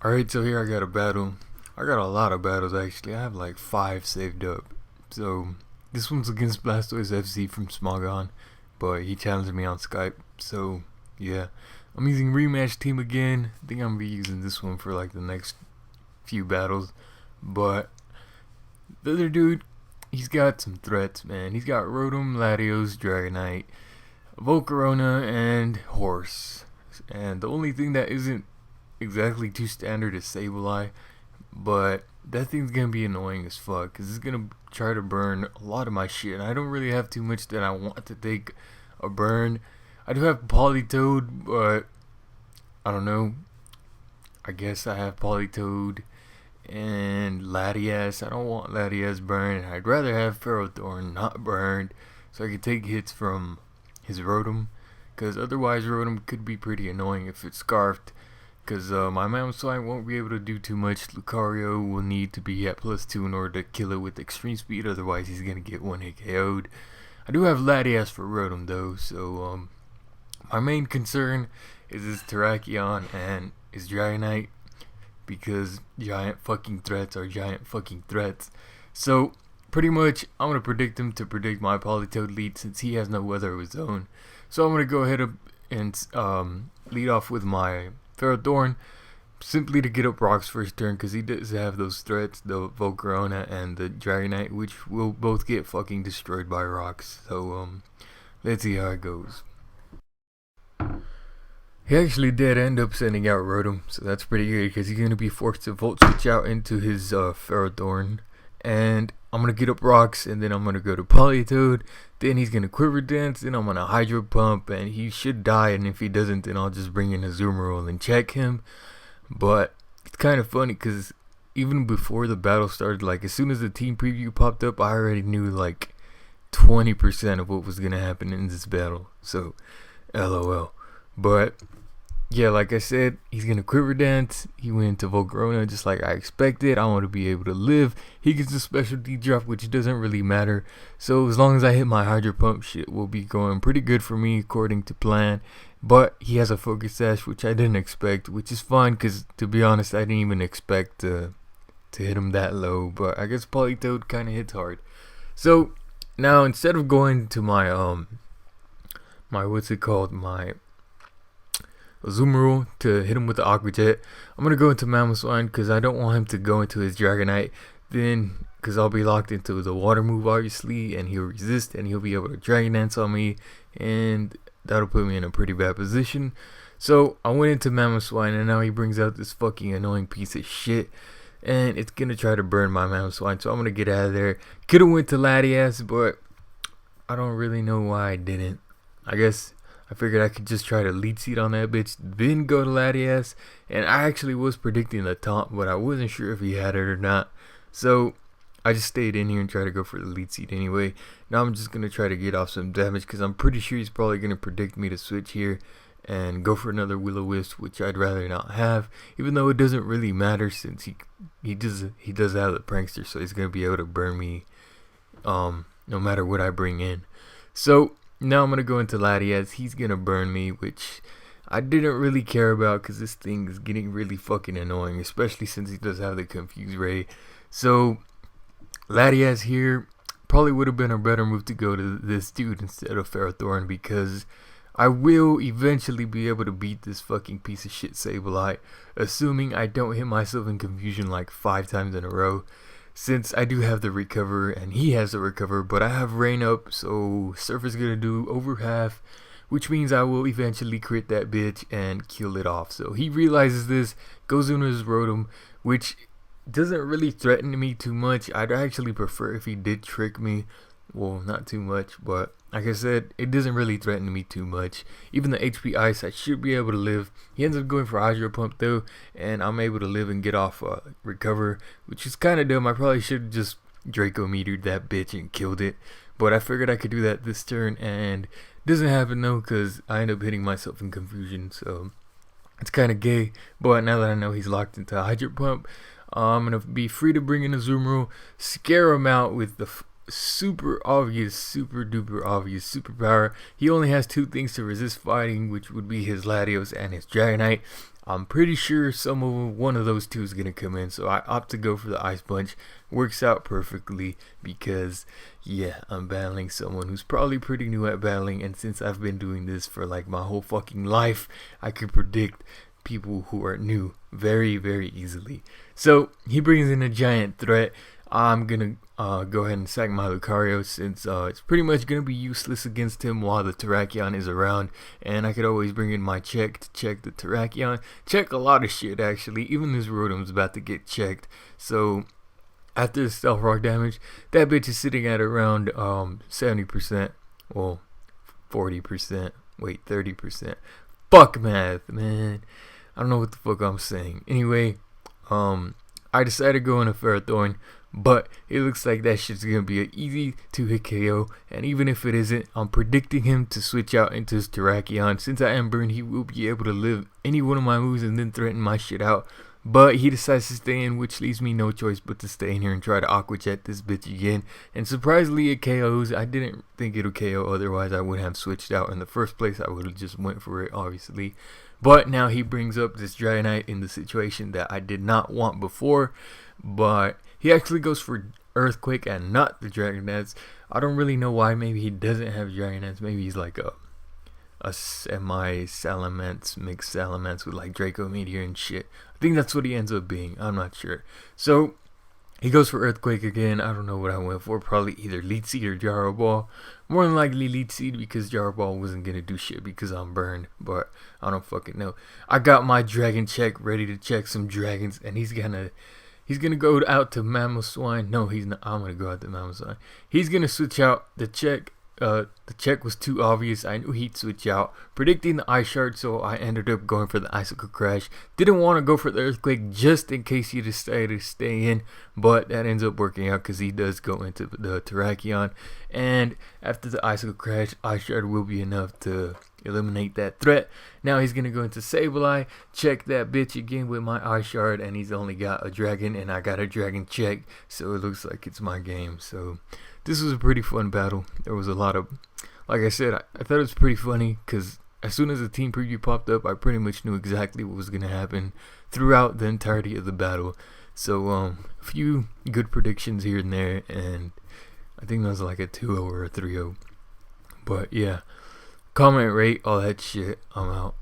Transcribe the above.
Alright, so here I got a battle. I got a lot of battles actually. I have like 5 saved up. So this one's against Blastoise FC from Smogon, but he challenged me on Skype. So yeah, I'm using rematch team again. I think I'm gonna be using this one for like the next few battles. But the other dude, he's got some threats, man. He's got Rotom, Latios, Dragonite, Volcarona, and Horse. And the only thing that isn't exactly too standard is Sableye, but that thing's gonna be annoying as fuck because it's gonna try to burn a lot of my shit. And I don't really have too much that I want to take a burn. I do have Politoed, but I don't know. I guess I have Politoed and Latias. I don't want Latias burned. I'd rather have Ferrothorn not burned so I could take hits from his Rotom, because otherwise Rotom could be pretty annoying if it's scarfed. Because my Mamoswine won't be able to do too much. Lucario will need to be at +2 in order to kill it with extreme speed, otherwise he's going to get 1-hit KO'd. I do have Latias for Rotom though, so my main concern is his Terrakion and his Dragonite, because giant fucking threats are giant fucking threats. So pretty much I'm going to predict him to predict my Politoed lead since he has no weather of his own. So I'm going to go ahead and lead off with my Ferrothorn, simply to get up rocks first turn, because he does have those threats, the Volcarona and the Dragonite, which will both get fucking destroyed by rocks. So let's see how it goes. He actually did end up sending out Rotom, so that's pretty good, because he's going to be forced to Volt Switch out into his Ferrothorn. And I'm going to get up rocks, and then I'm going to go to Politoed, then he's going to Quiver Dance, then I'm going to Hydro Pump, and he should die, and if he doesn't, then I'll just bring in a Azumarill and check him. But it's kind of funny, because even before the battle started, like as soon as the team preview popped up, I already knew like 20% of what was going to happen in this battle, so LOL. But yeah, like I said, he's going to Quiver Dance. He went to Volcarona just like I expected. I want to be able to live. He gets a specialty drop, which doesn't really matter. So as long as I hit my Hydro Pump, shit will be going pretty good for me according to plan. But he has a Focus Sash, which I didn't expect, which is fine because, to be honest, I didn't even expect to hit him that low. But I guess Politoed kind of hits hard. So now instead of going to my my Azumarill to hit him with the Aqua Jet, I'm going to go into Mamoswine because I don't want him to go into his Dragonite, then because I'll be locked into the water move obviously, and he'll resist and he'll be able to Dragon Dance on me, and that'll put me in a pretty bad position. So I went into Mamoswine, and now he brings out this fucking annoying piece of shit, and it's going to try to burn my Mamoswine, so I'm going to get out of there. Could have went to Latias, but I don't really know why I didn't. I guess I figured I could just try to lead seed on that bitch, then go to Latias. And I actually was predicting the taunt, but I wasn't sure if he had it or not. So I just stayed in here and tried to go for the lead seed anyway. Now I'm just going to try to get off some damage, because I'm pretty sure he's probably going to predict me to switch here and go for another Will-O-Wisp, which I'd rather not have. Even though it doesn't really matter, since he does have the Prankster, so he's going to be able to burn me no matter what I bring in. So now I'm going to go into Latias. He's going to burn me, which I didn't really care about because this thing is getting really fucking annoying, especially since he does have the Confuse Ray. So Latias here probably would have been a better move to go to this dude instead of Ferrothorn, because I will eventually be able to beat this fucking piece of shit Sableye, assuming I don't hit myself in confusion like 5 times in a row. Since I do have the Recover and he has the Recover, but I have Rain up, so Surf is going to do over half, which means I will eventually crit that bitch and kill it off. So he realizes this, goes into his Rotom, which doesn't really threaten me too much. I'd actually prefer if he did trick me. Well, not too much, but like I said, it doesn't really threaten me too much. Even the HP Ice, I should be able to live. He ends up going for Hydro Pump though, and I'm able to live and get off Recover, which is kind of dumb. I probably should have just Draco Metered that bitch and killed it, but I figured I could do that this turn, and it doesn't happen though, because I end up hitting myself in confusion, so it's kind of gay. But now that I know he's locked into Hydro Pump, I'm going to be free to bring in a Azumarill, scare him out with the super obvious, super duper obvious superpower. He only has 2 things to resist fighting, which would be his Latios and his Dragonite. I'm pretty sure one of those two is gonna come in, so I opt to go for the Ice Punch. Works out perfectly because, yeah, I'm battling someone who's probably pretty new at battling, and since I've been doing this for like my whole fucking life, I can predict people who are new very, very easily. So he brings in a giant threat. I'm gonna go ahead and sack my Lucario since it's pretty much gonna be useless against him while the Terrakion is around, and I could always bring in my check to check the Terrakion. Check a lot of shit actually, even this Rotom's about to get checked. So after the Stealth Rock damage, that bitch is sitting at around 70%, well 40%, wait 30%. Fuck math, man. I don't know what the fuck I'm saying. Anyway, I decided to go in a Ferrothorn, but it looks like that shit's gonna be an easy 2-hit KO, and even if it isn't, I'm predicting him to switch out into his Terrakion. Since I am burned, he will be able to live any one of my moves and then threaten my shit out. But he decides to stay in, which leaves me no choice but to stay in here and try to Aqua Jet this bitch again. And surprisingly, it KOs. I didn't think it would KO, otherwise I would have switched out in the first place. I would have just went for it, obviously. But now he brings up this Dragonite in the situation that I did not want before. But he actually goes for Earthquake and not the Dragonets. I don't really know why. Maybe he doesn't have Dragonets. Maybe he's like a semi-Salamence, mixed Salamence with like Draco Meteor and shit. I think that's what he ends up being. I'm not sure. So he goes for Earthquake again. I don't know what I went for. Probably either Leech Seed or Gyro Ball. More than likely Leech Seed because Gyro Ball wasn't going to do shit because I'm burned. But I don't fucking know. I got my Dragon check ready to check some dragons. And he's gonna go out to Mamoswine. No, he's not. I'm going to go out to Mamoswine. He's going to switch out the check. The check was too obvious. I knew he'd switch out, predicting the Ice Shard, so I ended up going for the Icicle Crash. Didn't want to go for the Earthquake just in case he decided to stay in, but that ends up working out because he does go into the Terrakion. And after the Icicle Crash, Ice Shard will be enough to eliminate that threat. Now he's gonna go into Sableye, check that bitch again with my Ice Shard, and he's only got a dragon, and I got a dragon check, so it looks like it's my game. So this was a pretty fun battle. There was a lot of, like I said, I thought it was pretty funny because as soon as the team preview popped up, I pretty much knew exactly what was gonna happen throughout the entirety of the battle. So a few good predictions here and there, and I think that was like a 2-0 or a 3-0. But yeah, comment, rate, all that shit. I'm out.